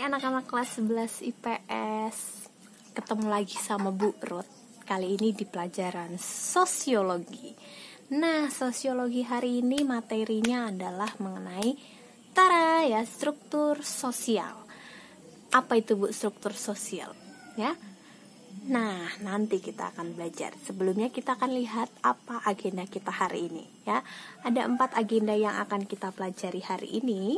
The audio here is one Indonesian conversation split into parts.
Hai anak-anak kelas 11 IPS, ketemu lagi sama Bu Ruth. Kali ini di pelajaran sosiologi. Nah, sosiologi hari ini materinya adalah mengenai struktur sosial. Apa itu Bu struktur sosial? Ya. Nah, nanti kita akan belajar. Sebelumnya kita akan lihat apa agenda kita hari ini, ya. Ada 4 agenda yang akan kita pelajari hari ini,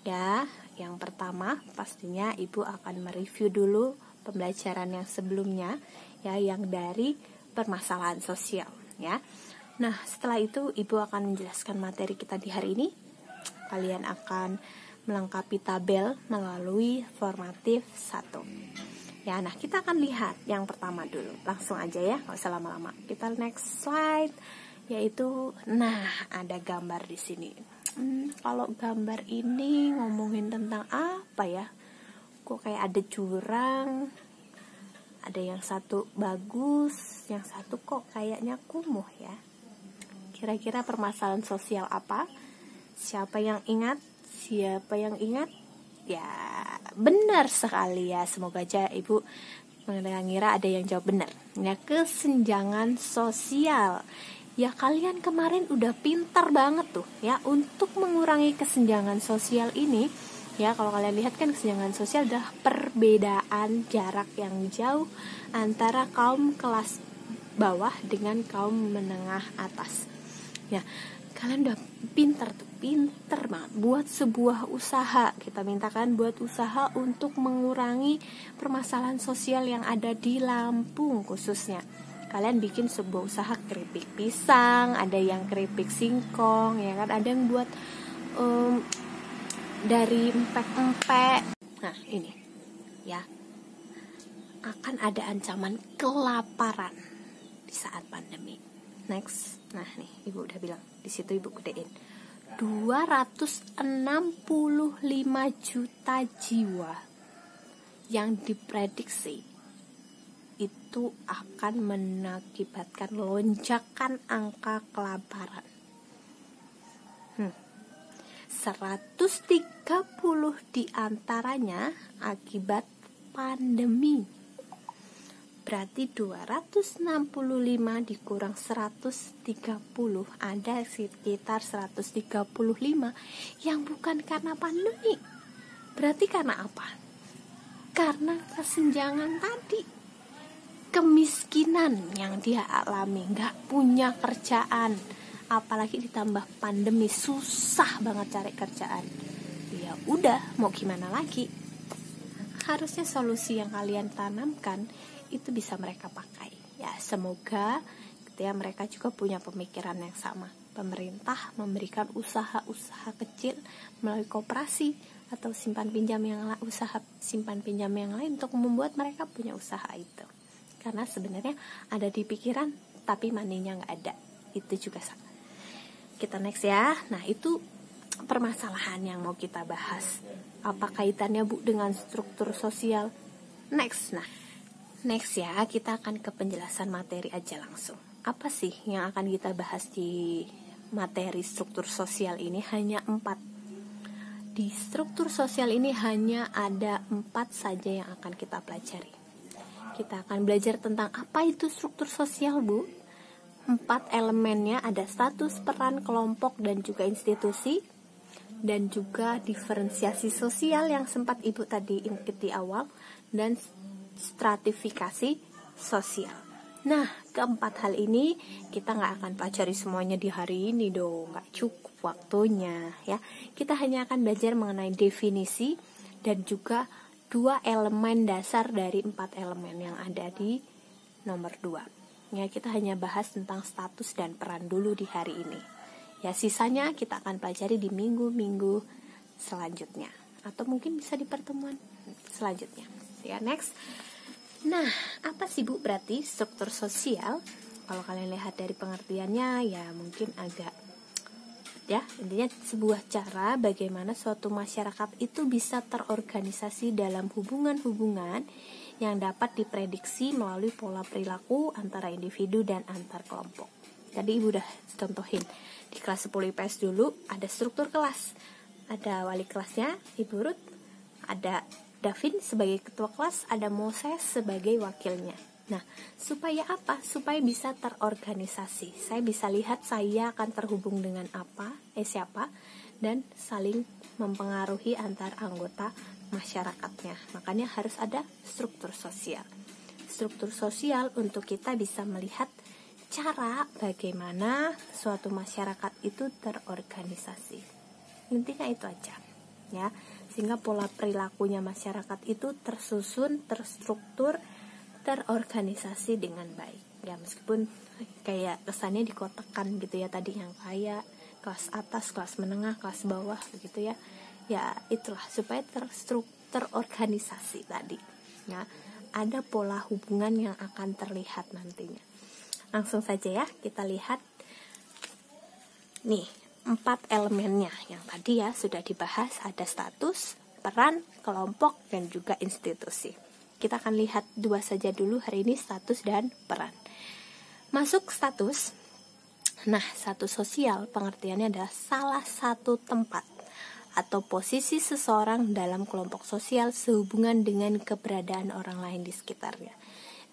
ya. Yang pertama, pastinya Ibu akan mereview dulu pembelajaran yang sebelumnya, ya, yang dari permasalahan sosial, ya. Nah, setelah itu Ibu akan menjelaskan materi kita di hari ini. Kalian akan melengkapi tabel melalui formatif 1. Ya, nah kita akan lihat yang pertama dulu. Langsung aja ya, nggak usah lama-lama. Kita next slide, yaitu, nah, ada gambar di sini. Kalau gambar ini ngomongin tentang apa ya? Kok kayak ada jurang, ada yang satu bagus, yang satu kok kayaknya kumuh ya. Kira-kira permasalahan sosial apa? Siapa yang ingat? Siapa yang ingat? Ya, benar sekali ya. Semoga aja Ibu mengira ada yang jawab benar. Ya, kesenjangan sosial. Ya, kalian kemarin udah pintar banget tuh ya untuk mengurangi kesenjangan sosial ini. Ya, kalau kalian lihat kan kesenjangan sosial adalah perbedaan jarak yang jauh antara kaum kelas bawah dengan kaum menengah atas. Ya, kalian udah pintar banget buat sebuah usaha. Kita mintakan buat usaha untuk mengurangi permasalahan sosial yang ada di Lampung khususnya. Kalian bikin sebuah usaha keripik pisang, ada yang keripik singkong, ya kan, ada yang buat dari empek-empek. Nah, ini ya, akan ada ancaman kelaparan di saat pandemi. Next. Nah, nih Ibu udah bilang, di situ Ibu gedein 265 juta jiwa yang diprediksi itu akan mengakibatkan lonjakan angka kelaparan. 130 diantaranya akibat pandemi. Berarti 265 dikurang 130, ada sekitar 135 yang bukan karena pandemi. Berarti karena apa? Karena kesenjangan tadi, kemiskinan yang dia alami, nggak punya kerjaan, apalagi ditambah pandemi, susah banget cari kerjaan. Ya udah, mau gimana lagi? Harusnya solusi yang kalian tanamkan itu bisa mereka pakai. Ya, semoga ya mereka juga punya pemikiran yang sama. Pemerintah memberikan usaha-usaha kecil melalui koperasi atau usaha simpan pinjam yang lain untuk membuat mereka punya usaha itu. Karena sebenarnya ada di pikiran tapi maninya nggak ada. Itu juga sama. Kita next ya. Nah, itu permasalahan yang mau kita bahas. Apa kaitannya Bu dengan struktur sosial? Next. Nah, next ya, kita akan ke penjelasan materi aja langsung. Apa sih yang akan kita bahas di materi struktur sosial ini? Hanya 4. Di struktur sosial ini hanya ada 4 saja yang akan kita pelajari. Kita akan belajar tentang apa itu struktur sosial, Bu. 4 elemennya ada status, peran, kelompok, dan juga institusi. Dan juga diferensiasi sosial yang sempat Ibu tadi ingat di awal. Dan stratifikasi sosial. Nah, keempat hal ini kita nggak akan pelajari semuanya di hari ini dong, nggak cukup waktunya ya. Kita hanya akan belajar mengenai definisi dan juga 2 elemen dasar dari 4 elemen yang ada di nomor 2. Ya, kita hanya bahas tentang status dan peran dulu di hari ini. Ya, sisanya kita akan pelajari di minggu-minggu selanjutnya atau mungkin bisa di pertemuan selanjutnya. Ya, next. Nah, apa sih Bu berarti struktur sosial? Kalau kalian lihat dari pengertiannya ya mungkin agak, ya, intinya sebuah cara bagaimana suatu masyarakat itu bisa terorganisasi dalam hubungan-hubungan yang dapat diprediksi melalui pola perilaku antara individu dan antar kelompok. Tadi Ibu udah contohin di kelas 10 IPS dulu ada struktur kelas. Ada wali kelasnya, Ibu Ruth, ada Davin sebagai ketua kelas, ada Moses sebagai wakilnya. Nah, supaya apa? Supaya bisa terorganisasi. Saya bisa lihat saya akan terhubung dengan siapa, dan saling mempengaruhi antar anggota masyarakatnya. Makanya harus ada struktur sosial. Struktur sosial untuk kita bisa melihat cara bagaimana suatu masyarakat itu terorganisasi. Intinya itu aja, ya. Sehingga pola perilakunya masyarakat itu tersusun, terstruktur, terorganisasi dengan baik. Ya, meskipun kayak kesannya dikotakkan gitu ya tadi, yang kayak kelas atas, kelas menengah, kelas bawah begitu ya. Ya, itulah supaya terorganisasi tadi. Ya, ada pola hubungan yang akan terlihat nantinya. Langsung saja ya, kita lihat nih 4 elemennya yang tadi ya sudah dibahas. Ada status, peran, kelompok, dan juga institusi. Kita akan lihat 2 saja dulu hari ini, status dan peran. Masuk status. Nah, status sosial pengertiannya adalah salah satu tempat atau posisi seseorang dalam kelompok sosial sehubungan dengan keberadaan orang lain di sekitarnya.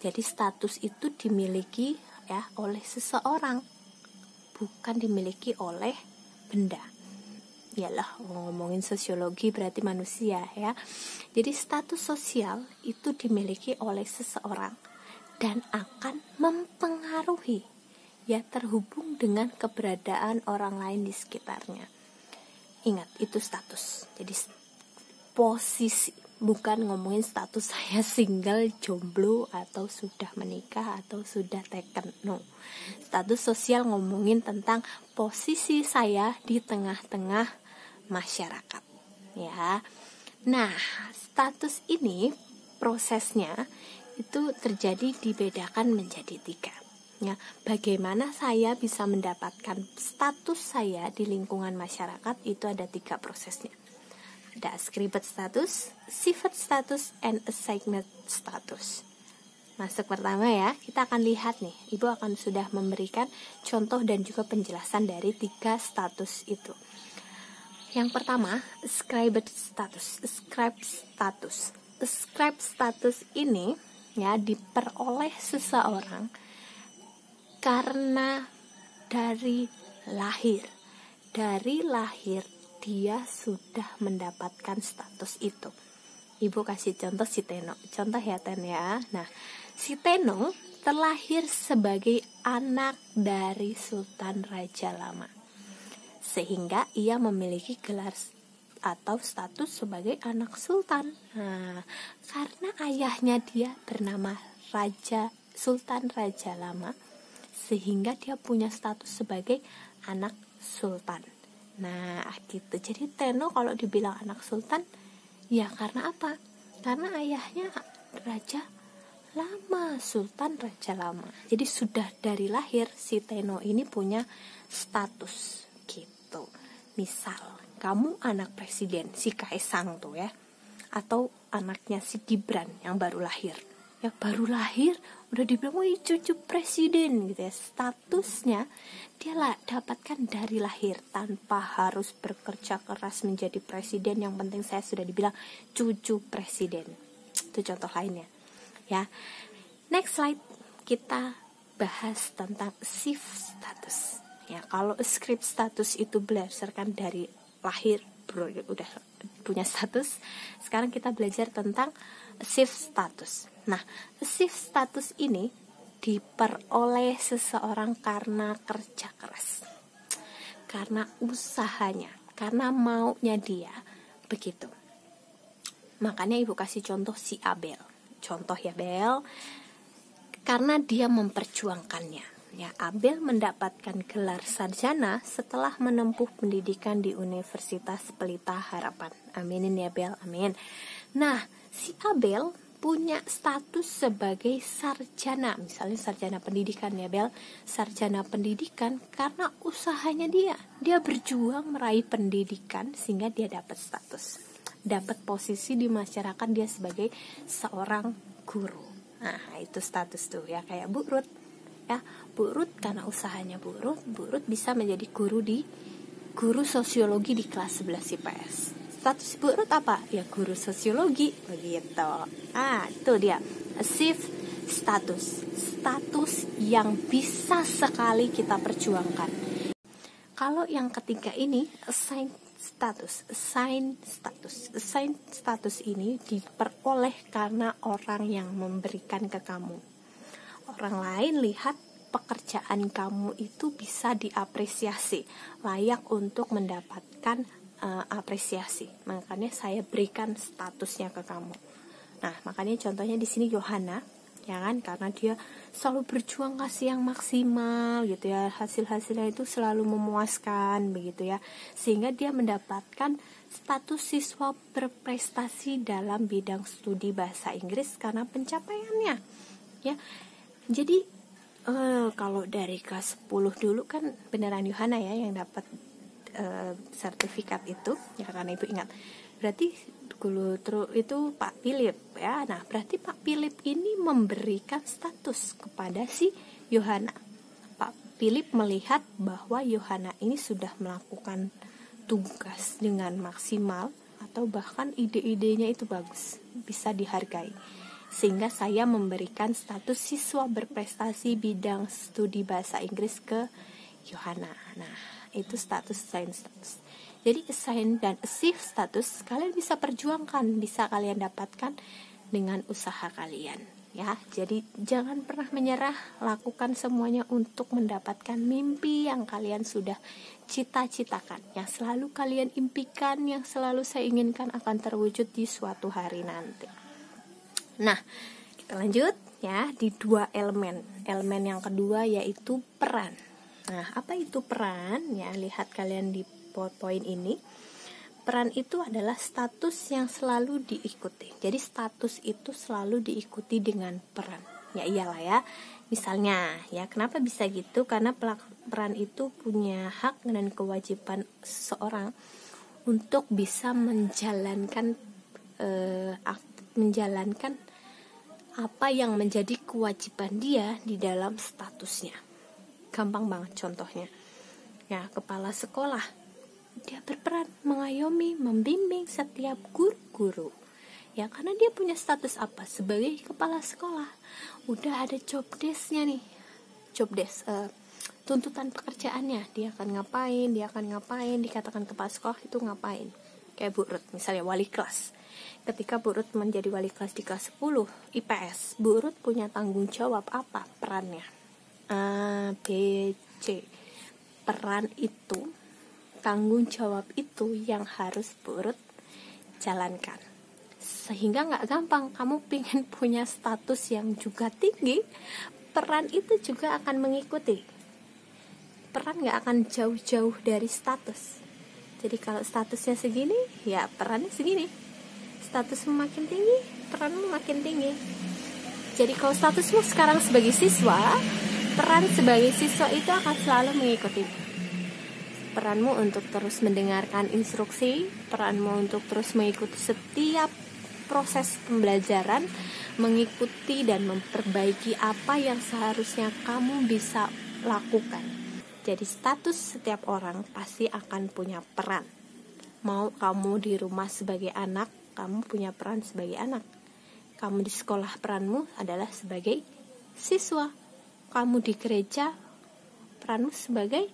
Jadi status itu dimiliki ya oleh seseorang, bukan dimiliki oleh benda. Yalah, ngomongin sosiologi berarti manusia ya. Jadi status sosial itu dimiliki oleh seseorang dan akan mempengaruhi, ya, terhubung dengan keberadaan orang lain di sekitarnya. Ingat, itu status. Jadi posisi, bukan ngomongin status saya single, jomblo, atau sudah menikah, atau sudah taken. No. Status sosial ngomongin tentang posisi saya di tengah-tengah masyarakat, ya. Nah, status ini prosesnya itu terjadi dibedakan menjadi 3. Ya, bagaimana saya bisa mendapatkan status saya di lingkungan masyarakat, itu ada 3 prosesnya. Ada ascribed status, sifat status, and assigned status. Masuk pertama ya, kita akan lihat nih, Ibu akan sudah memberikan contoh dan juga penjelasan dari 3 status itu. Yang pertama, ascribed status. Ascribed status ini ya diperoleh seseorang karena dari lahir dia sudah mendapatkan status itu. Ibu kasih contoh si Teno. Contoh ya Ten ya. Nah, si Teno terlahir sebagai anak dari Sultan Raja Lama, sehingga ia memiliki gelar atau status sebagai anak sultan. Nah, karena ayahnya dia bernama Sultan Raja Lama, sehingga dia punya status sebagai anak sultan. Nah, gitu. Jadi Teno kalau dibilang anak sultan, ya karena apa? Karena ayahnya Raja Lama, Sultan Raja Lama. Jadi sudah dari lahir si Teno ini punya status gitu. Misal kamu anak presiden, si Kaisang tuh ya, atau anaknya si Gibran yang baru lahir. Ya baru lahir udah dibilang wih cucu presiden gitu ya. Statusnya dia dapatkan dari lahir tanpa harus bekerja keras menjadi presiden. Yang penting saya sudah dibilang cucu presiden. Itu contoh lainnya ya. Next slide, kita bahas tentang shift status. Ya, kalau script status itu berdasarkan dari lahir udah punya status. Sekarang kita belajar tentang shift status. Nah, shift status ini diperoleh seseorang karena kerja keras, karena usahanya, karena maunya dia, begitu. Makanya Ibu kasih contoh si Abel. Contoh ya Bel, karena dia memperjuangkannya. Ya, Abel mendapatkan gelar sarjana setelah menempuh pendidikan di Universitas Pelita Harapan. Aminin ya Bel, amin. Nah, si Abel punya status sebagai sarjana, misalnya sarjana pendidikan ya Bel, sarjana pendidikan karena usahanya dia berjuang meraih pendidikan sehingga dia dapat status, dapat posisi di masyarakat, dia sebagai seorang guru. Nah, itu status tuh ya, kayak Bu Ruth ya, Bu Ruth karena usahanya Bu Ruth bisa menjadi guru sosiologi di kelas 11 IPS. Status Bu Ruth apa? Ya guru sosiologi, begitu. Itu dia, achieve status. Status yang bisa sekali kita perjuangkan. Kalau yang ketiga ini, assign status. Assign status ini diperoleh karena orang yang memberikan ke kamu. Orang lain lihat pekerjaan kamu itu bisa diapresiasi, layak untuk mendapatkan apresiasi. Makanya saya berikan statusnya ke kamu. Nah, makanya contohnya di sini Yohana, ya kan, karena dia selalu berjuang kasih yang maksimal gitu ya, hasil-hasilnya itu selalu memuaskan begitu ya, sehingga dia mendapatkan status siswa berprestasi dalam bidang studi bahasa Inggris karena pencapaiannya ya. Jadi kalau dari kelas 10 dulu kan beneran Yohana ya yang dapat sertifikat itu ya, karena ibu ingat berarti dulu itu Pak Philip ya. Nah, berarti Pak Philip ini memberikan status kepada si Yohana. Pak Philip melihat bahwa Yohana ini sudah melakukan tugas dengan maksimal, atau bahkan ide-idenya itu bagus, bisa dihargai, sehingga saya memberikan status siswa berprestasi bidang studi bahasa Inggris ke Yohana. Nah, itu status, assign status. Jadi assign dan achieve status kalian bisa perjuangkan, bisa kalian dapatkan dengan usaha kalian ya. Jadi jangan pernah menyerah, lakukan semuanya untuk mendapatkan mimpi yang kalian sudah cita-citakan, yang selalu kalian impikan, yang selalu saya inginkan akan terwujud di suatu hari nanti. Nah, kita lanjut ya di dua elemen. Elemen yang kedua yaitu peran. Nah, apa itu peran? Ya, lihat kalian di poin ini. Peran itu adalah status yang selalu diikuti. Jadi status itu selalu diikuti dengan peran. Ya iyalah ya. Misalnya, ya kenapa bisa gitu? Karena peran itu punya hak dan kewajiban seseorang untuk bisa menjalankan apa yang menjadi kewajiban dia di dalam statusnya. Gampang banget contohnya. Ya, kepala sekolah, dia berperan mengayomi, membimbing setiap guru-guru. Ya, karena dia punya status apa? Sebagai kepala sekolah. Udah ada job desk-nya nih. Job desk, tuntutan pekerjaannya. Dia akan ngapain, dikatakan kepala sekolah itu ngapain. Kayak Bu Ruth, misalnya wali kelas. Ketika Bu Ruth menjadi wali kelas di kelas 10 IPS, Bu Ruth punya tanggung jawab apa perannya? A, B, C. Peran itu, tanggung jawab itu yang harus Bu Ruth jalankan. Sehingga gak gampang kamu pengen punya status yang juga tinggi, peran itu juga akan mengikuti. Peran gak akan jauh-jauh dari status. Jadi kalau statusnya segini, ya perannya segini. Statusmu makin tinggi, peranmu makin tinggi. Jadi kalau statusmu sekarang sebagai siswa, peran sebagai siswa itu akan selalu mengikuti. Peranmu untuk terus mendengarkan instruksi, peranmu untuk terus mengikuti setiap proses pembelajaran, mengikuti dan memperbaiki apa yang seharusnya kamu bisa lakukan. Jadi status setiap orang pasti akan punya peran. Mau kamu di rumah sebagai anak, kamu punya peran sebagai anak. Kamu di sekolah, peranmu adalah sebagai siswa. Kamu di gereja, peranmu sebagai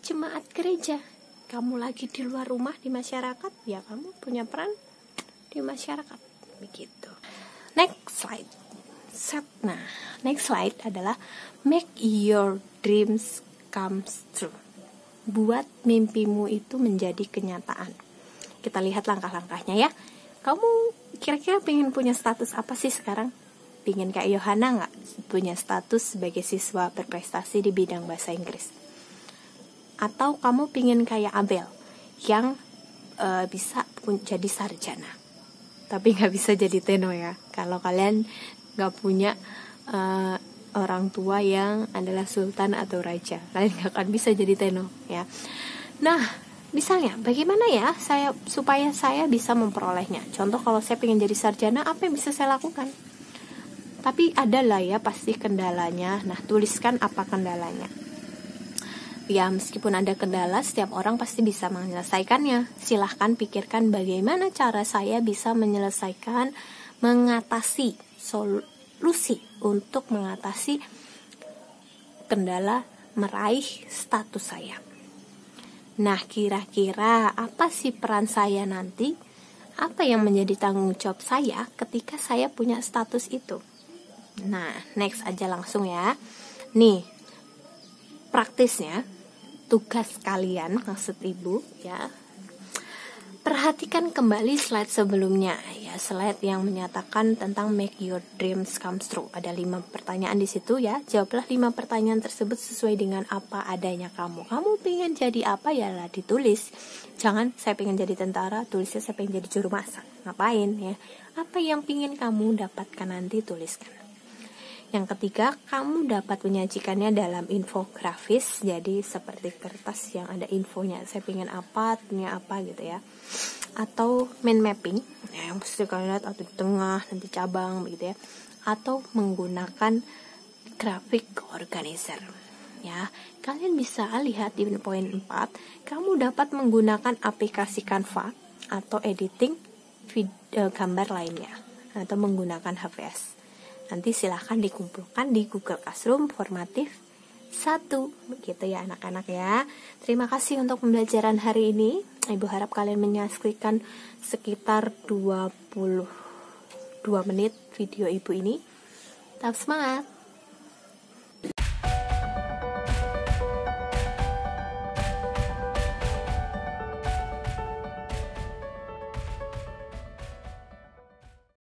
jemaat gereja. Kamu lagi di luar rumah di masyarakat, ya kamu punya peran di masyarakat. Begitu. Next slide. Nah, next slide adalah make your dreams come true. Buat mimpimu itu menjadi kenyataan. Kita lihat langkah-langkahnya ya. Kamu kira-kira pengen punya status apa sih sekarang? Pengen kayak Yohana gak? Punya status sebagai siswa berprestasi di bidang bahasa Inggris. Atau kamu pengen kayak Abel yang bisa jadi sarjana, tapi gak bisa jadi Teno ya. Kalau kalian gak punya orang tua yang adalah sultan atau raja, kalian gak akan bisa jadi Teno ya. Nah, misalnya bagaimana ya supaya saya bisa memperolehnya? Contoh, kalau saya pengen jadi sarjana, apa yang bisa saya lakukan? Tapi ada lah ya pasti kendalanya. Nah, tuliskan apa kendalanya. Ya, meskipun ada kendala, setiap orang pasti bisa menyelesaikannya. Silahkan pikirkan bagaimana cara saya bisa menyelesaikan, mengatasi, solusi untuk mengatasi kendala meraih status saya. Nah, kira-kira apa sih peran saya nanti? Apa yang menjadi tanggung jawab saya ketika saya punya status itu? Nah, next aja langsung ya. Nih, praktisnya, tugas kalian, maksud ibu ya, perhatikan kembali slide sebelumnya ya, slide yang menyatakan tentang make your dreams come true. Ada 5 pertanyaan di situ ya. Jawablah 5 pertanyaan tersebut sesuai dengan apa adanya kamu. Kamu pengen jadi apa, ya lah ditulis. Jangan saya pengen jadi tentara, tulisnya saya pengen jadi juru masak. Ngapain ya? Apa yang pengen kamu dapatkan nanti, tuliskan. Yang ketiga, kamu dapat menyajikannya dalam infografis, jadi seperti kertas yang ada infonya, saya pengen apa, punya apa gitu ya. Atau mind mapping, ya, yang mesti kalian lihat, atau di tengah, nanti cabang begitu ya. Atau menggunakan grafik organizer. Ya, kalian bisa lihat di poin 4, kamu dapat menggunakan aplikasi Canva atau editing video, gambar lainnya, atau menggunakan HVS. Nanti silahkan dikumpulkan di Google Classroom formatif 1. Begitu ya anak-anak ya. Terima kasih untuk pembelajaran hari ini. Ibu harap kalian menyaksikan sekitar 22 menit video ibu ini. Tetap semangat.